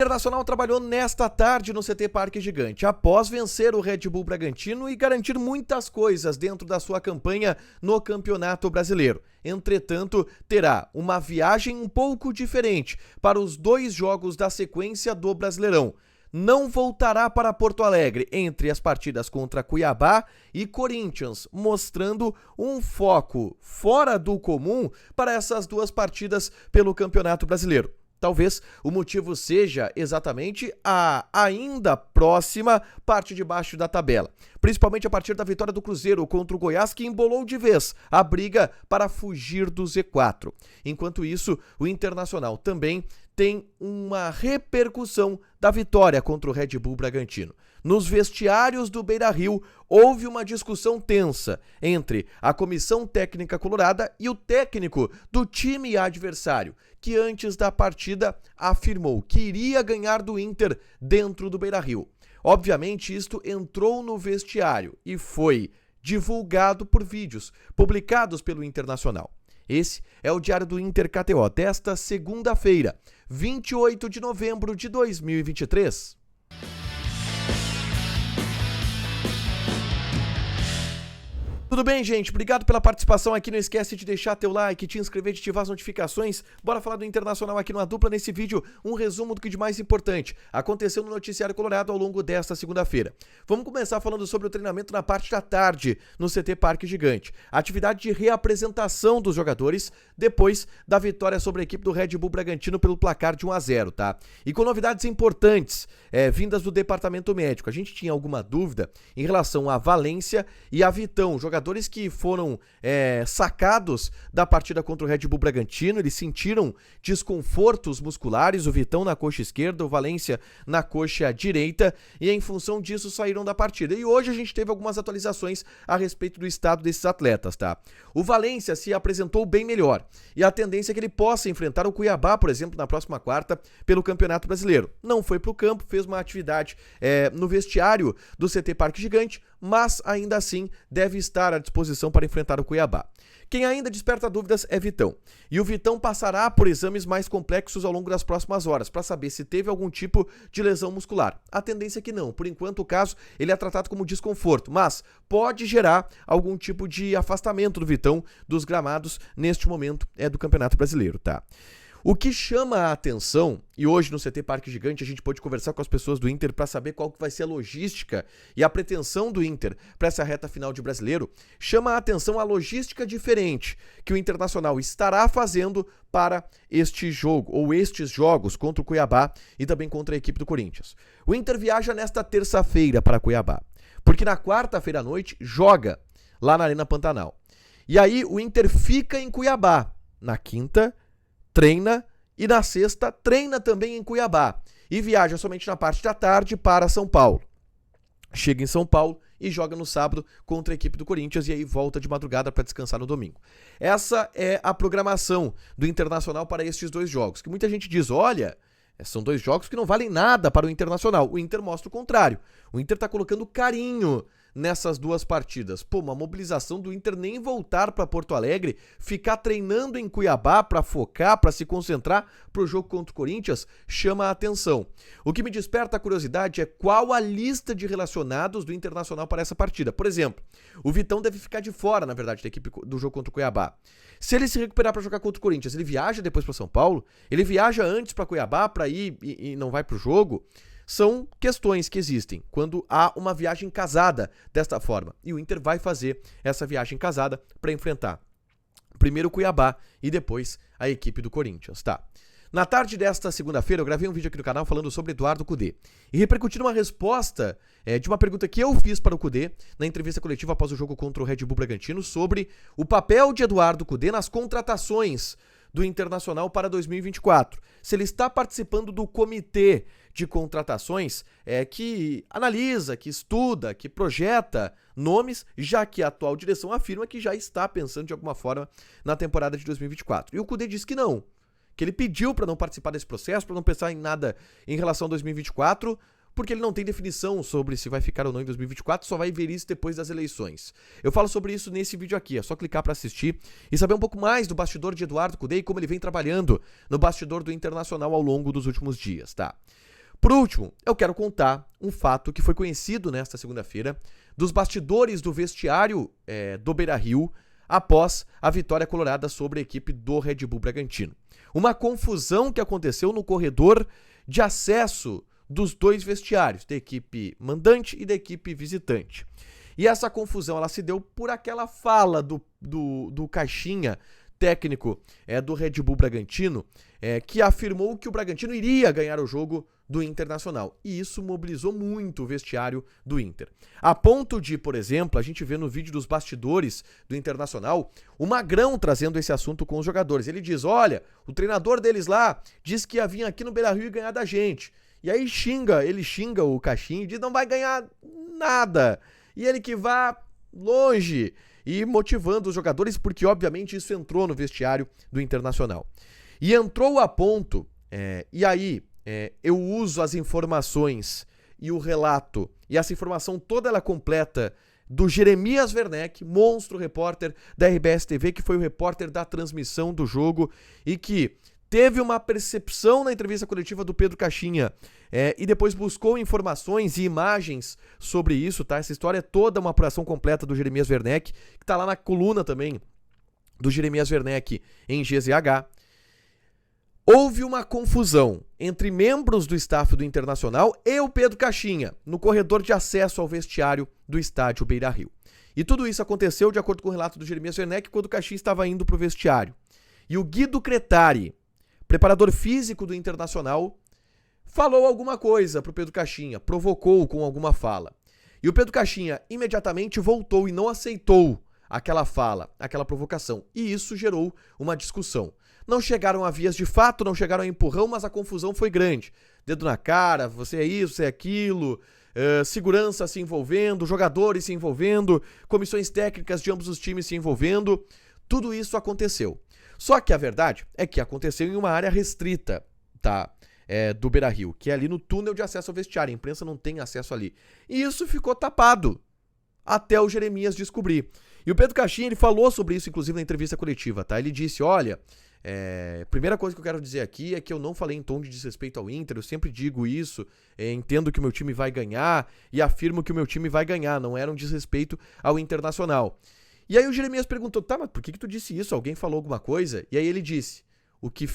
O Internacional trabalhou nesta tarde no CT Parque Gigante, após vencer o Red Bull Bragantino e garantir muitas coisas dentro da sua campanha no Campeonato Brasileiro. Entretanto, terá uma viagem um pouco diferente para os 2 jogos da sequência do Brasileirão. Não voltará para Porto Alegre entre as partidas contra Cuiabá e Corinthians, mostrando um foco fora do comum para essas 2 partidas pelo Campeonato Brasileiro. Talvez o motivo seja exatamente a ainda próxima parte de baixo da tabela, principalmente a partir da vitória do Cruzeiro contra o Goiás, que embolou de vez a briga para fugir do Z4. Enquanto isso, o Internacional também tem uma repercussão da vitória contra o Red Bull Bragantino. Nos vestiários do Beira-Rio, houve uma discussão tensa entre a comissão técnica colorada e o técnico do time adversário, que antes da partida afirmou que iria ganhar do Inter dentro do Beira-Rio. Obviamente, isto entrou no vestiário e foi divulgado por vídeos publicados pelo Internacional. Esse é o Diário do Inter KTO desta segunda-feira, 28 de novembro de 2023. Tudo bem, gente? Obrigado pela participação aqui. Não esquece de deixar teu like, te inscrever, de ativar as notificações. Bora falar do Internacional aqui numa dupla. Nesse vídeo, um resumo do que de mais importante aconteceu no Noticiário Colorado ao longo desta segunda-feira. Vamos começar falando sobre o treinamento na parte da tarde no CT Parque Gigante. Atividade de reapresentação dos jogadores depois da vitória sobre a equipe do Red Bull Bragantino pelo placar de 1-0, tá? E com novidades importantes vindas do departamento médico. A gente tinha alguma dúvida em relação a Valência e a Vitão, jogadores que foram sacados da partida contra o Red Bull Bragantino. Eles sentiram desconfortos musculares, o Vitão na coxa esquerda, o Valência na coxa direita, e em função disso saíram da partida. E hoje a gente teve algumas atualizações a respeito do estado desses atletas, tá? O Valência se apresentou bem melhor, e a tendência é que ele possa enfrentar o Cuiabá, por exemplo, na próxima quarta, pelo Campeonato Brasileiro. Não foi para o campo, fez uma atividade no vestiário do CT Parque Gigante, mas ainda assim deve estar à disposição para enfrentar o Cuiabá. Quem ainda desperta dúvidas é Vitão. E o Vitão passará por exames mais complexos ao longo das próximas horas, para saber se teve algum tipo de lesão muscular. A tendência é que não. Por enquanto, o caso ele é tratado como desconforto, mas pode gerar algum tipo de afastamento do Vitão dos gramados neste momento do Campeonato Brasileiro, tá? O que chama a atenção, e hoje no CT Parque Gigante a gente pôde conversar com as pessoas do Inter para saber qual que vai ser a logística e a pretensão do Inter para essa reta final de Brasileiro, chama a atenção a logística diferente que o Internacional estará fazendo para este jogo, ou estes jogos contra o Cuiabá e também contra a equipe do Corinthians. O Inter viaja nesta terça-feira para Cuiabá, porque na quarta-feira à noite joga lá na Arena Pantanal. E aí o Inter fica em Cuiabá, na quinta treina e na sexta treina também em Cuiabá e viaja somente na parte da tarde para São Paulo. Chega em São Paulo e joga no sábado contra a equipe do Corinthians e aí volta de madrugada para descansar no domingo. Essa é a programação do Internacional para estes 2 jogos, que muita gente diz, olha, são 2 jogos que não valem nada para o Internacional. O Inter mostra o contrário. O Inter está colocando carinho nessas 2 partidas. Pô, uma mobilização do Inter nem voltar para Porto Alegre, ficar treinando em Cuiabá para focar, para se concentrar para o jogo contra o Corinthians, chama a atenção. O que me desperta a curiosidade é qual a lista de relacionados do Internacional para essa partida. Por exemplo, o Vitão deve ficar de fora, na verdade, da equipe do jogo contra o Cuiabá. Se ele se recuperar para jogar contra o Corinthians, ele viaja depois para São Paulo? Ele viaja antes para Cuiabá para ir e não vai para o jogo? São questões que existem quando há uma viagem casada desta forma. E o Inter vai fazer essa viagem casada para enfrentar primeiro o Cuiabá e depois a equipe do Corinthians, tá? Na tarde desta segunda-feira, eu gravei um vídeo aqui no canal falando sobre Eduardo Cudê e repercutindo uma resposta de uma pergunta que eu fiz para o Cudê na entrevista coletiva após o jogo contra o Red Bull Bragantino sobre o papel de Eduardo Cudê nas contratações do Internacional para 2024. Se ele está participando do comitê de contratações que analisa, que estuda, que projeta nomes, já que a atual direção afirma que já está pensando de alguma forma na temporada de 2024. E o Cudê diz que não, que ele pediu para não participar desse processo, para não pensar em nada em relação a 2024, porque ele não tem definição sobre se vai ficar ou não em 2024, só vai ver isso depois das eleições. Eu falo sobre isso nesse vídeo aqui, é só clicar para assistir e saber um pouco mais do bastidor de Eduardo Cudê e como ele vem trabalhando no bastidor do Internacional ao longo dos últimos dias, tá? Por último, eu quero contar um fato que foi conhecido nesta segunda-feira dos bastidores do vestiário do Beira-Rio após a vitória colorada sobre a equipe do Red Bull Bragantino. Uma confusão que aconteceu no corredor de acesso dos dois vestiários, da equipe mandante e da equipe visitante. E essa confusão ela se deu por aquela fala do Caixinha, técnico do Red Bull Bragantino, que afirmou que o Bragantino iria ganhar o jogo do Internacional. E isso mobilizou muito o vestiário do Inter. A ponto de, por exemplo, a gente vê no vídeo dos bastidores do Internacional, o Magrão trazendo esse assunto com os jogadores. Ele diz, olha, o treinador deles lá disse que ia vir aqui no Beira-Rio e ganhar da gente. E aí ele xinga o Caixinha e diz, não vai ganhar nada. E ele que vá longe. E motivando os jogadores, porque obviamente isso entrou no vestiário do Internacional. E entrou a ponto, e aí eu uso as informações e o relato, e essa informação toda ela completa, do Jeremias Werneck, monstro repórter da RBS TV, que foi o repórter da transmissão do jogo, e que teve uma percepção na entrevista coletiva do Pedro Caixinha, e depois buscou informações e imagens sobre isso, tá? Essa história é toda uma apuração completa do Jeremias Werneck, que tá lá na coluna também do Jeremias Werneck em GZH. Houve uma confusão entre membros do staff do Internacional e o Pedro Caixinha, no corredor de acesso ao vestiário do estádio Beira-Rio. E tudo isso aconteceu, de acordo com o relato do Jeremias Werneck, quando o Caixinha estava indo pro vestiário. E o Guido Cretari, preparador físico do Internacional, falou alguma coisa pro Pedro Caixinha, provocou com alguma fala. E o Pedro Caixinha imediatamente voltou e não aceitou aquela fala, aquela provocação. E isso gerou uma discussão. Não chegaram a vias de fato, não chegaram a empurrão, mas a confusão foi grande. Dedo na cara, você é isso, você é aquilo, segurança se envolvendo, jogadores se envolvendo, comissões técnicas de ambos os times se envolvendo. Tudo isso aconteceu. Só que a verdade é que aconteceu em uma área restrita, tá? Do Beira-Rio, que é ali no túnel de acesso ao vestiário. A imprensa não tem acesso ali. E isso ficou tapado até o Jeremias descobrir. E o Pedro Caixinha, ele falou sobre isso, inclusive, na entrevista coletiva, tá? Ele disse, olha, primeira coisa que eu quero dizer aqui é que eu não falei em tom de desrespeito ao Inter, eu sempre digo isso, entendo que o meu time vai ganhar e afirmo que o meu time vai ganhar, não era um desrespeito ao Internacional. E aí o Jeremias perguntou, tá, mas por que tu disse isso? Alguém falou alguma coisa? E aí ele disse, o que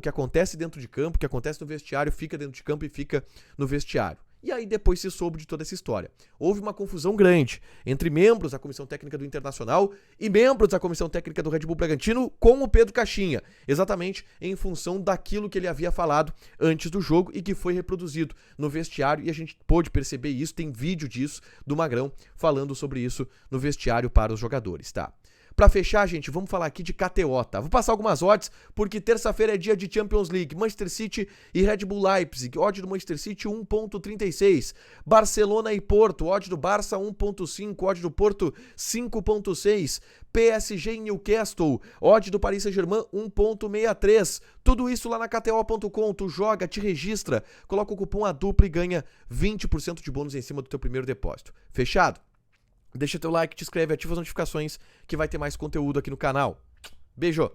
acontece dentro de campo, o que acontece no vestiário, fica dentro de campo e fica no vestiário. E aí depois se soube de toda essa história. Houve uma confusão grande entre membros da Comissão Técnica do Internacional e membros da Comissão Técnica do Red Bull Bragantino com o Pedro Caixinha, exatamente em função daquilo que ele havia falado antes do jogo e que foi reproduzido no vestiário, e a gente pôde perceber isso, tem vídeo disso do Magrão falando sobre isso no vestiário para os jogadores, tá? Pra fechar, gente, vamos falar aqui de KTO, tá? Vou passar algumas odds, porque terça-feira é dia de Champions League. Manchester City e Red Bull Leipzig. Odd do Manchester City 1.36. Barcelona e Porto. Odd do Barça 1.5. Odd do Porto 5.6. PSG e Newcastle. Odd do Paris Saint-Germain 1.63. Tudo isso lá na KTO.com. Tu joga, te registra, coloca o cupom ADUPLA e ganha 20% de bônus em cima do teu primeiro depósito. Fechado? Deixa teu like, te inscreve, ativa as notificações que vai ter mais conteúdo aqui no canal. Beijo!